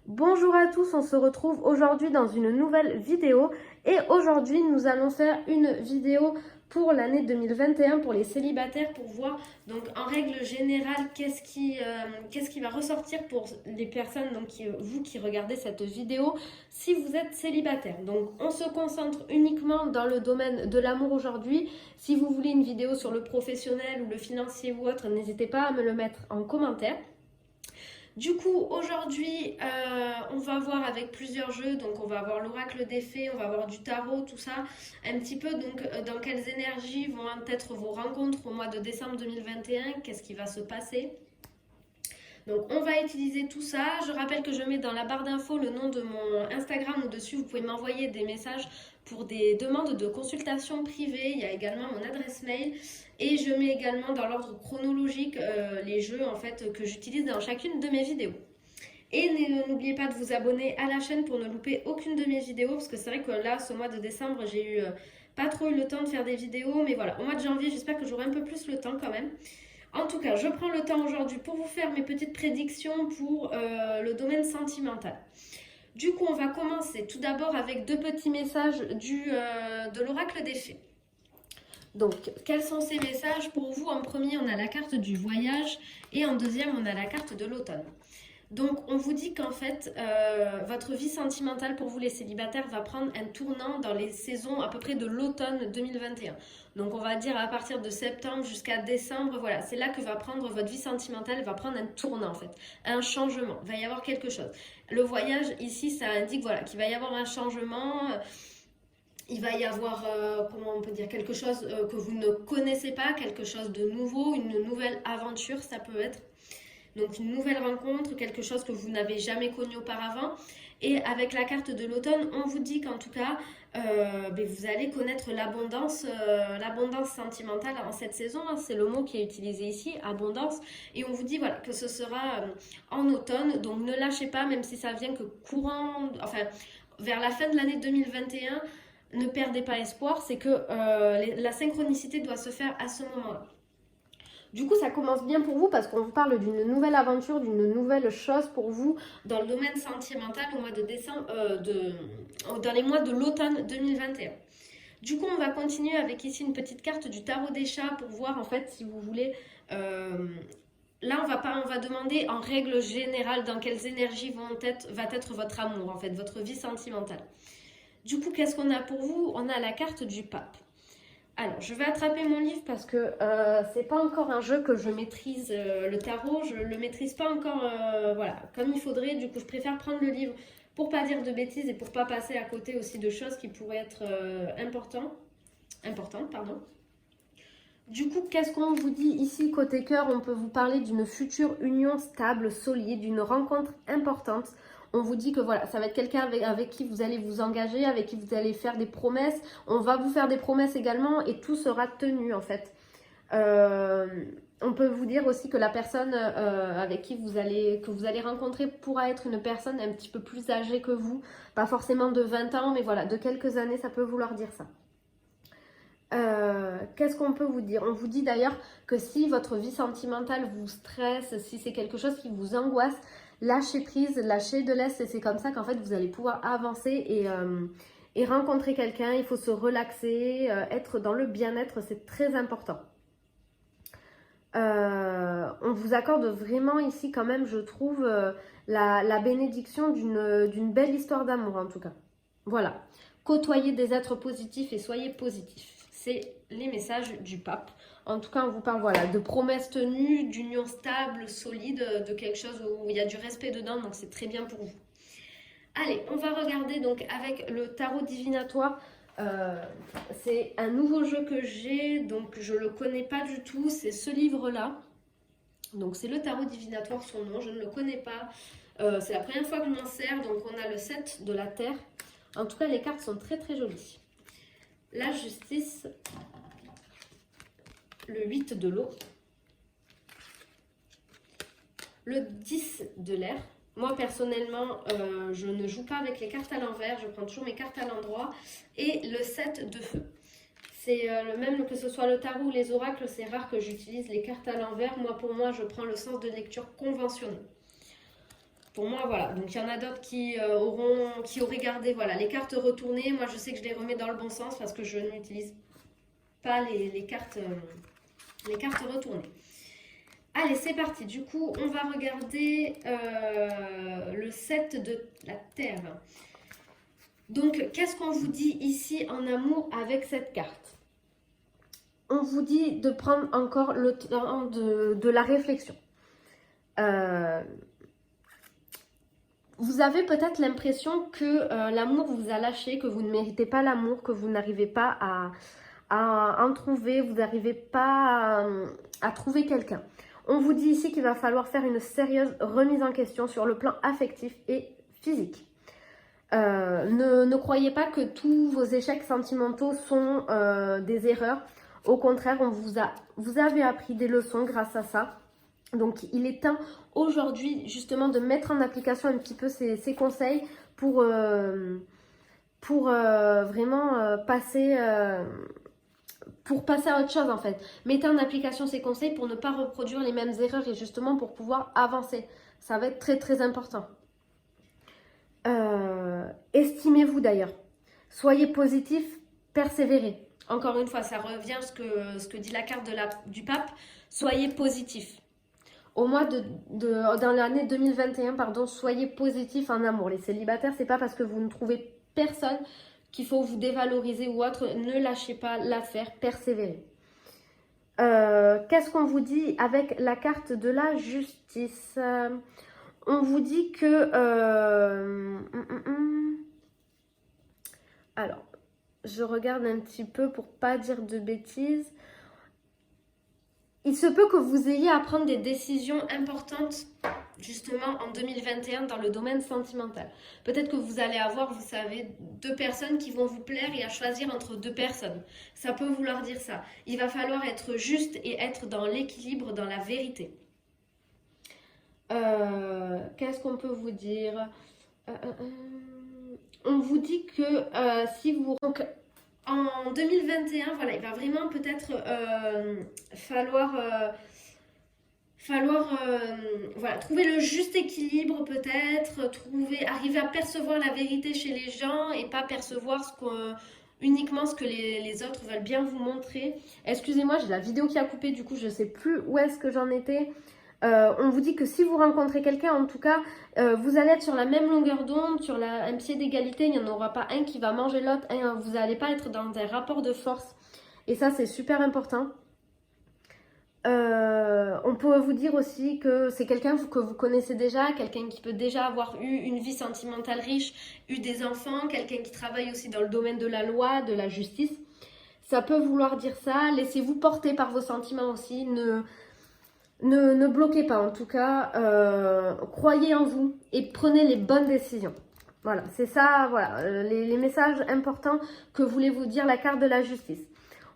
Bonjour à tous, on se retrouve aujourd'hui dans une nouvelle vidéo et aujourd'hui nous allons faire une vidéo pour l'année 2021 pour les célibataires pour voir donc en règle générale qu'est-ce qui va ressortir pour les personnes donc vous qui regardez cette vidéo si vous êtes célibataire. Donc on se concentre uniquement dans le domaine de l'amour aujourd'hui. Si vous voulez une vidéo sur le professionnel ou le financier ou autre, n'hésitez pas à me le mettre en commentaire. Du coup, aujourd'hui, on va voir avec plusieurs jeux. Donc, on va avoir l'oracle des fées, on va avoir du tarot, tout ça. Un petit peu, donc, dans quelles énergies vont être vos rencontres au mois de décembre 2021. Qu'est-ce qui va se passer? Donc on va utiliser tout ça. Je rappelle que je mets dans la barre d'infos le nom de mon Instagram où dessus vous pouvez m'envoyer des messages pour des demandes de consultation privée. Il y a également mon adresse mail et je mets également dans l'ordre chronologique les jeux en fait que j'utilise dans chacune de mes vidéos. Et n'oubliez pas de vous abonner à la chaîne pour ne louper aucune de mes vidéos parce que c'est vrai que là ce mois de décembre j'ai eu pas trop eu le temps de faire des vidéos, mais voilà, au mois de janvier j'espère que j'aurai un peu plus le temps quand même. En tout cas, je prends le temps aujourd'hui pour vous faire mes petites prédictions pour le domaine sentimental. Du coup, on va commencer tout d'abord avec deux petits messages de l'oracle des fées. Donc, quels sont ces messages pour vous? En premier, on a la carte du voyage et en deuxième, on a la carte de l'automne. Donc, on vous dit qu'en fait, votre vie sentimentale pour vous les célibataires va prendre un tournant dans les saisons à peu près de l'automne 2021. Donc, on va dire à partir de septembre jusqu'à décembre, voilà, c'est là que va prendre votre vie sentimentale, va prendre un tournant en fait, un changement, il va y avoir quelque chose. Le voyage ici, ça indique voilà, qu'il va y avoir un changement. Il va y avoir, comment on peut dire, quelque chose que vous ne connaissez pas, quelque chose de nouveau, une nouvelle aventure, ça peut être. Donc une nouvelle rencontre, quelque chose que vous n'avez jamais connu auparavant. Et avec la carte de l'automne, on vous dit qu'en tout cas, vous allez connaître l'abondance sentimentale en cette saison. Hein, c'est le mot qui est utilisé ici, abondance. Et on vous dit voilà, que ce sera en automne. Donc ne lâchez pas, même si ça vient que vers la fin de l'année 2021, ne perdez pas espoir. C'est que la synchronicité doit se faire à ce moment-là. Du coup, ça commence bien pour vous parce qu'on vous parle d'une nouvelle aventure, d'une nouvelle chose pour vous dans le domaine sentimental au mois de décembre, dans les mois de l'automne 2021. Du coup, on va continuer avec ici une petite carte du tarot des chats pour voir en fait si vous voulez. Là, on va demander en règle générale dans quelles énergies va être votre amour, en fait, votre vie sentimentale. Du coup, qu'est-ce qu'on a pour vous? On a la carte du pape. Alors, je vais attraper mon livre parce que c'est pas encore un jeu que je maîtrise. Le tarot, je le maîtrise pas encore voilà, comme il faudrait. Du coup, je préfère prendre le livre pour pas dire de bêtises et pour pas passer à côté aussi de choses qui pourraient être importantes. Pardon. Du coup, qu'est-ce qu'on vous dit ici côté cœur? On peut vous parler d'une future union stable, solide, d'une rencontre importante. On vous dit que voilà, ça va être quelqu'un avec qui vous allez vous engager, avec qui vous allez faire des promesses. On va vous faire des promesses également et tout sera tenu en fait. On peut vous dire aussi que la personne avec qui que vous allez rencontrer pourra être une personne un petit peu plus âgée que vous. Pas forcément de 20 ans, mais voilà, de quelques années, ça peut vouloir dire ça. Qu'est-ce qu'on peut vous dire? On vous dit d'ailleurs que si votre vie sentimentale vous stresse, si c'est quelque chose qui vous angoisse, lâchez prise, lâchez de l'est et c'est comme ça qu'en fait vous allez pouvoir avancer et rencontrer quelqu'un. Il faut se relaxer, être dans le bien-être, c'est très important. On vous accorde vraiment ici quand même, je trouve, la bénédiction d'une belle histoire d'amour en tout cas. Voilà, côtoyez des êtres positifs et soyez positifs. C'est les messages du pape. En tout cas, on vous parle voilà, de promesses tenues, d'union stable, solide, de quelque chose où il y a du respect dedans, donc c'est très bien pour vous. Allez, on va regarder donc avec le tarot divinatoire. C'est un nouveau jeu que j'ai, donc je ne le connais pas du tout, c'est ce livre-là. Donc c'est le tarot divinatoire, son nom, je ne le connais pas. C'est la première fois que je m'en sers, donc on a le 7 de la Terre. En tout cas, les cartes sont très très jolies. La justice, le 8 de l'eau, le 10 de l'air. Moi, personnellement, je ne joue pas avec les cartes à l'envers, je prends toujours mes cartes à l'endroit. Et le 7 de feu. C'est le même que ce soit le tarot ou les oracles, c'est rare que j'utilise les cartes à l'envers. Pour moi, je prends le sens de lecture conventionnel. Pour moi, voilà. Donc, il y en a d'autres qui auraient gardé, voilà, les cartes retournées. Moi, je sais que je les remets dans le bon sens parce que je n'utilise pas les cartes retournées. Allez, c'est parti. Du coup, on va regarder le 7 de la Terre. Donc, qu'est-ce qu'on vous dit ici en amour avec cette carte? On vous dit de prendre encore le temps de la réflexion. Vous avez peut-être l'impression que l'amour vous a lâché, que vous ne méritez pas l'amour, que vous n'arrivez pas à en trouver, vous n'arrivez pas à trouver quelqu'un. On vous dit ici qu'il va falloir faire une sérieuse remise en question sur le plan affectif et physique. Ne croyez pas que tous vos échecs sentimentaux sont des erreurs. Au contraire, vous avez appris des leçons grâce à ça. Donc, il est temps aujourd'hui justement de mettre en application un petit peu ces conseils pour vraiment passer à autre chose en fait. Mettez en application ces conseils pour ne pas reproduire les mêmes erreurs et justement pour pouvoir avancer. Ça va être très très important. Estimez-vous d'ailleurs. Soyez positif, persévérez. Encore une fois, ça revient à ce que dit la carte du pape. Soyez positif. Au mois dans l'année 2021, pardon, soyez positif en amour. Les célibataires, c'est pas parce que vous ne trouvez personne qu'il faut vous dévaloriser ou autre. Ne lâchez pas l'affaire, persévérez. Qu'est-ce qu'on vous dit avec la carte de la justice? On vous dit que... Alors, je regarde un petit peu pour pas dire de bêtises. Il se peut que vous ayez à prendre des décisions importantes justement en 2021 dans le domaine sentimental. Peut-être que vous allez avoir, vous savez, 2 personnes qui vont vous plaire et à choisir entre 2 personnes. Ça peut vouloir dire ça. Il va falloir être juste et être dans l'équilibre, dans la vérité. Qu'est-ce qu'on peut vous dire? On vous dit que si vous... Donc, en 2021, voilà, il va vraiment peut-être falloir voilà, trouver le juste équilibre peut-être, arriver à percevoir la vérité chez les gens et pas percevoir uniquement ce que les autres veulent bien vous montrer. Excusez-moi, j'ai la vidéo qui a coupé, du coup je ne sais plus où est-ce que j'en étais. On vous dit que si vous rencontrez quelqu'un, en tout cas, vous allez être sur la même longueur d'onde, sur un pied d'égalité. Il n'y en aura pas un qui va manger l'autre. Vous n'allez pas être dans un rapport de force. Et ça, c'est super important. On peut vous dire aussi que c'est quelqu'un que vous connaissez déjà, quelqu'un qui peut déjà avoir eu une vie sentimentale riche, eu des enfants, quelqu'un qui travaille aussi dans le domaine de la loi, de la justice. Ça peut vouloir dire ça. Laissez-vous porter par vos sentiments aussi. Ne bloquez pas, en tout cas, croyez en vous et prenez les bonnes décisions. Voilà, c'est ça, voilà, les messages importants que voulait vous dire la carte de la justice.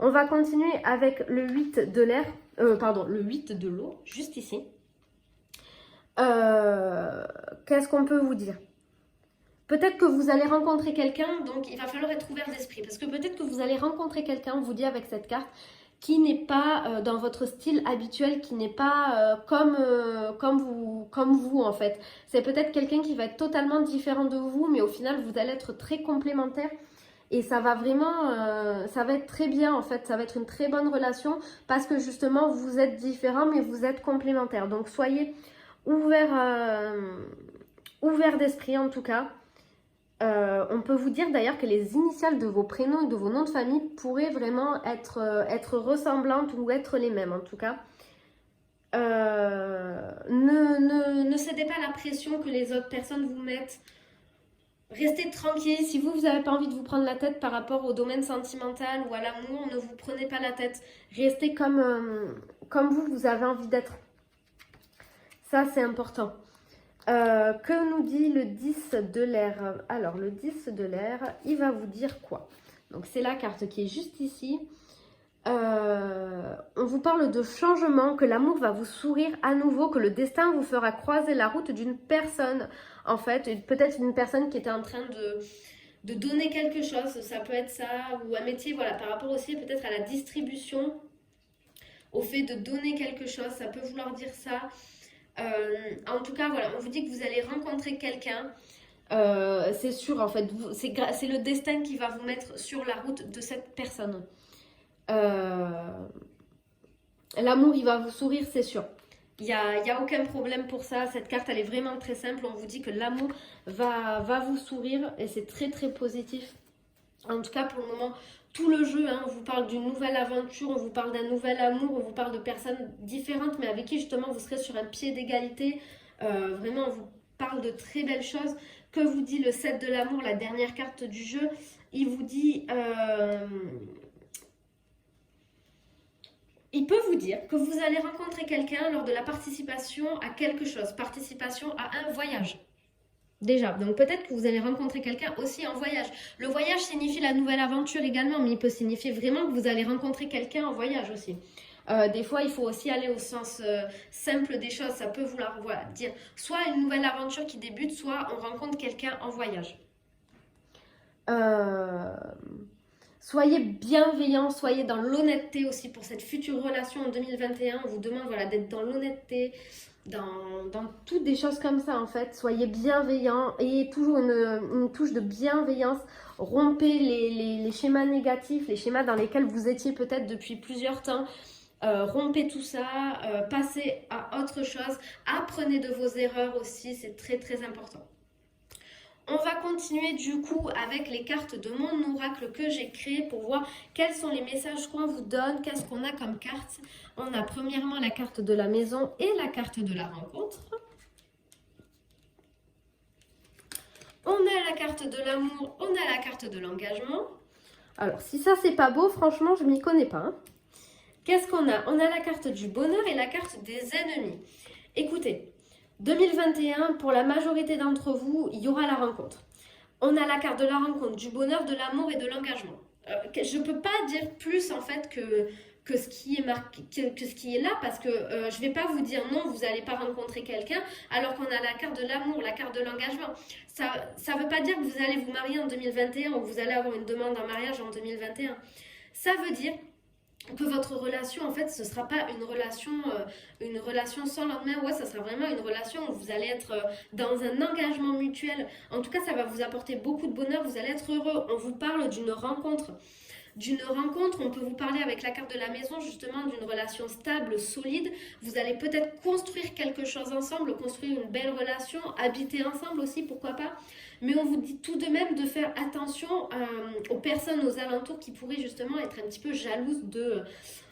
On va continuer avec le 8 de l'air, le 8 de l'eau, juste ici. Qu'est-ce qu'on peut vous dire? Peut-être que vous allez rencontrer quelqu'un, donc il va falloir être ouvert d'esprit. Parce que peut-être que vous allez rencontrer quelqu'un, on vous dit avec cette carte, qui n'est pas dans votre style habituel, qui n'est pas comme vous en fait. C'est peut-être quelqu'un qui va être totalement différent de vous, mais au final vous allez être très complémentaires et ça va vraiment, ça va être très bien en fait, ça va être une très bonne relation parce que justement vous êtes différents mais vous êtes complémentaires. Donc soyez ouverts d'esprit en tout cas. On peut vous dire d'ailleurs que les initiales de vos prénoms et de vos noms de famille pourraient vraiment être ressemblantes ou être les mêmes en tout cas. Ne cédez pas à la pression que les autres personnes vous mettent. Restez tranquille. Si vous n'avez pas envie de vous prendre la tête par rapport au domaine sentimental ou à l'amour, ne vous prenez pas la tête. Restez comme vous avez envie d'être. Ça, c'est important. Que nous dit le 10 de l'air? Alors, le 10 de l'air, il va vous dire quoi? Donc, c'est la carte qui est juste ici. On vous parle de changement, que l'amour va vous sourire à nouveau, que le destin vous fera croiser la route d'une personne, en fait. Peut-être une personne qui était en train de donner quelque chose, ça peut être ça, ou un métier, voilà, par rapport aussi peut-être à la distribution, au fait de donner quelque chose, ça peut vouloir dire ça. En tout cas, voilà, on vous dit que vous allez rencontrer quelqu'un. C'est sûr, en fait, c'est le destin qui va vous mettre sur la route de cette personne. L'amour, il va vous sourire, c'est sûr. Il y a aucun problème pour ça. Cette carte, elle est vraiment très simple. On vous dit que l'amour va vous sourire et c'est très très positif. En tout cas, pour le moment, tout le jeu, hein, on vous parle d'une nouvelle aventure, on vous parle d'un nouvel amour, on vous parle de personnes différentes, mais avec qui justement vous serez sur un pied d'égalité. Vraiment, on vous parle de très belles choses. Que vous dit le 7 de l'amour, la dernière carte du jeu? Il vous dit... il peut vous dire que vous allez rencontrer quelqu'un lors de la participation à quelque chose, participation à un voyage. Déjà, donc peut-être que vous allez rencontrer quelqu'un aussi en voyage. Le voyage signifie la nouvelle aventure également, mais il peut signifier vraiment que vous allez rencontrer quelqu'un en voyage aussi. Des fois, il faut aussi aller au sens simple des choses. Ça peut vouloir dire soit une nouvelle aventure qui débute, soit on rencontre quelqu'un en voyage. Soyez bienveillants, soyez dans l'honnêteté aussi pour cette future relation en 2021. On vous demande voilà, d'être dans l'honnêteté, dans toutes des choses comme ça en fait. Soyez bienveillants et toujours une touche de bienveillance. Rompez les schémas négatifs, les schémas dans lesquels vous étiez peut-être depuis plusieurs temps. Rompez tout ça, passez à autre chose. Apprenez de vos erreurs aussi, c'est très très important. On va continuer du coup avec les cartes de mon oracle que j'ai créé pour voir quels sont les messages qu'on vous donne, qu'est-ce qu'on a comme carte. On a premièrement la carte de la maison et la carte de la rencontre. On a la carte de l'amour, on a la carte de l'engagement. Alors si ça c'est pas beau, franchement je m'y connais pas. Hein. Qu'est-ce qu'on a? On a la carte du bonheur et la carte des ennemis. Écoutez. 2021, pour la majorité d'entre vous, il y aura la rencontre. On a la carte de la rencontre, du bonheur, de l'amour et de l'engagement. Je ne peux pas dire plus en fait que ce qui est marqué, que ce qui est là, parce que je ne vais pas vous dire non, vous n'allez pas rencontrer quelqu'un, alors qu'on a la carte de l'amour, la carte de l'engagement. Ça ne veut pas dire que vous allez vous marier en 2021 ou que vous allez avoir une demande en mariage en 2021. Ça veut dire que votre relation, en fait, ce ne sera pas une relation sans lendemain. Ouais, ça sera vraiment une relation où vous allez être dans un engagement mutuel. En tout cas, ça va vous apporter beaucoup de bonheur. Vous allez être heureux. On vous parle d'une rencontre. D'une rencontre, on peut vous parler avec la carte de la maison justement d'une relation stable, solide. Vous allez peut-être construire quelque chose ensemble, construire une belle relation, habiter ensemble aussi, pourquoi pas. Mais on vous dit tout de même de faire attention aux personnes aux alentours qui pourraient justement être un petit peu jalouses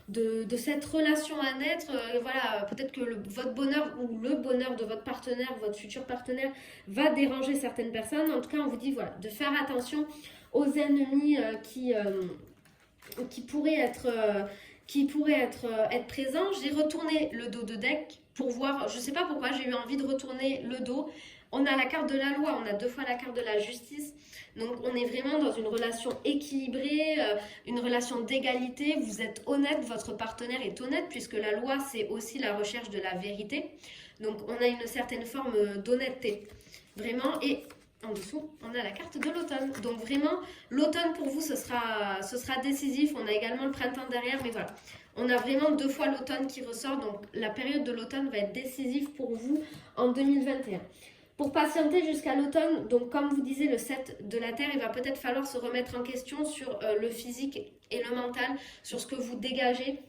de cette relation à naître. Voilà, peut-être que votre bonheur ou le bonheur de votre partenaire, votre futur partenaire va déranger certaines personnes. En tout cas, on vous dit voilà, de faire attention aux ennemis qui pourraient être présents. J'ai retourné le dos de deck pour voir, je sais pas pourquoi j'ai eu envie de retourner le dos. On a la carte de la loi, on a 2 fois la carte de la justice. Donc on est vraiment dans une relation équilibrée, une relation d'égalité. Vous êtes honnête, votre partenaire est honnête puisque la loi c'est aussi la recherche de la vérité. Donc on a une certaine forme d'honnêteté. Vraiment, et en dessous, on a la carte de l'automne. Donc vraiment, l'automne pour vous, ce sera décisif. On a également le printemps derrière, mais voilà. On a vraiment 2 fois l'automne qui ressort. Donc la période de l'automne va être décisive pour vous en 2021. Pour patienter jusqu'à l'automne, donc comme vous disiez, le 7 de la Terre, il va peut-être falloir se remettre en question sur le physique et le mental, sur ce que vous dégagez.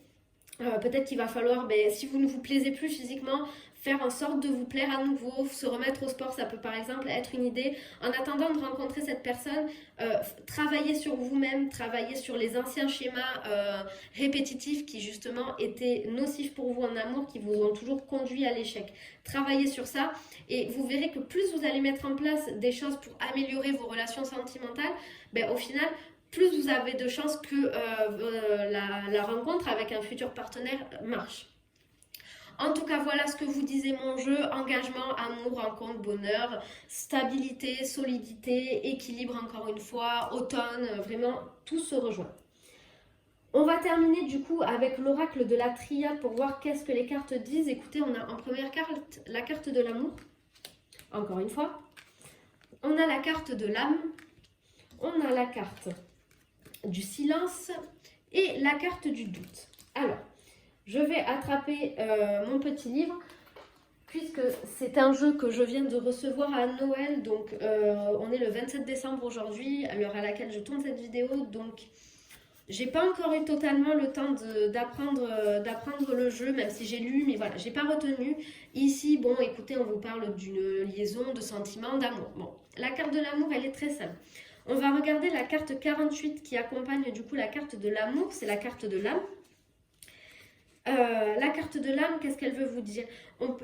Peut-être qu'il va falloir, si vous ne vous plaisez plus physiquement, faire en sorte de vous plaire à nouveau, se remettre au sport, ça peut par exemple être une idée. En attendant de rencontrer cette personne, travaillez sur vous-même, travaillez sur les anciens schémas répétitifs qui justement étaient nocifs pour vous en amour, qui vous ont toujours conduit à l'échec. Travaillez sur ça et vous verrez que plus vous allez mettre en place des choses pour améliorer vos relations sentimentales, au final, plus vous avez de chances que la rencontre avec un futur partenaire marche. En tout cas, voilà ce que vous disait mon jeu. Engagement, amour, rencontre, bonheur, stabilité, solidité, équilibre encore une fois, automne, vraiment tout se rejoint. On va terminer du coup avec l'oracle de la triade pour voir qu'est-ce que les cartes disent. Écoutez, on a en première carte la carte de l'amour, encore une fois. On a la carte de l'âme, on a la carte du silence et la carte du doute. Alors, je vais attraper mon petit livre. puisque c'est un jeu que je viens de recevoir à Noël, donc on est le 27 décembre aujourd'hui, à l'heure à laquelle je tourne cette vidéo, donc j'ai pas encore eu totalement le temps d'apprendre le jeu, même si j'ai lu, mais voilà, j'ai pas retenu. Ici, bon, écoutez, on vous parle d'une liaison, de sentiments, d'amour. Bon, la carte de l'amour, elle est très simple. On va regarder la carte 48 qui accompagne du coup la carte de l'amour, c'est la carte de l'âme. La carte de l'âme, qu'est-ce qu'elle veut vous dire?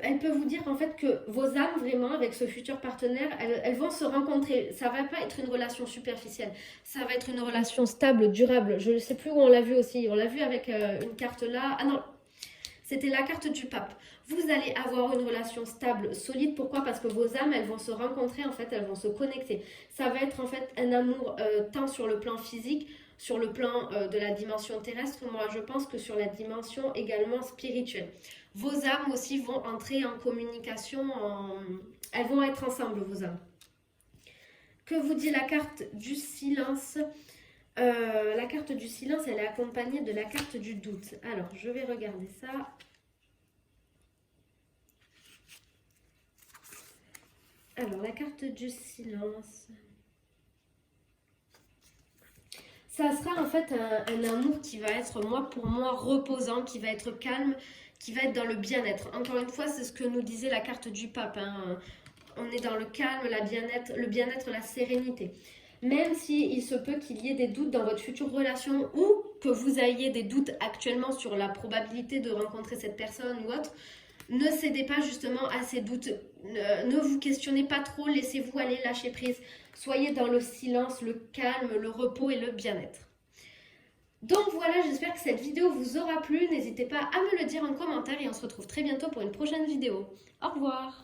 Elle peut vous dire en fait que vos âmes, vraiment, avec ce futur partenaire, elles vont se rencontrer. Ça va pas être une relation superficielle, ça va être une relation stable, durable. Je ne sais plus où on l'a vu aussi. On l'a vu avec une carte là. Ah non, c'était la carte du pape. Vous allez avoir une relation stable, solide. Pourquoi? Parce que vos âmes, elles vont se rencontrer, en fait, elles vont se connecter. Ça va être en fait un amour tant sur le plan physique, sur le plan de la dimension terrestre, moi je pense que sur la dimension également spirituelle. Vos âmes aussi vont entrer en communication, elles vont être ensemble, vos âmes. Que vous dit la carte du silence? La carte du silence, elle est accompagnée de la carte du doute. Alors, je vais regarder ça. Alors, la carte du silence. Ça sera en fait un amour qui va être, moi, pour moi, reposant, qui va être calme, qui va être dans le bien-être. Encore une fois, c'est ce que nous disait la carte du pape. Hein. On est dans le calme, le bien-être, la sérénité. Même s'il se peut qu'il y ait des doutes dans votre future relation ou que vous ayez des doutes actuellement sur la probabilité de rencontrer cette personne ou autre, ne cédez pas justement à ces doutes. Ne vous questionnez pas trop, laissez-vous aller, lâcher prise. Soyez dans le silence, le calme, le repos et le bien-être. Donc voilà, j'espère que cette vidéo vous aura plu. N'hésitez pas à me le dire en commentaire et on se retrouve très bientôt pour une prochaine vidéo. Au revoir!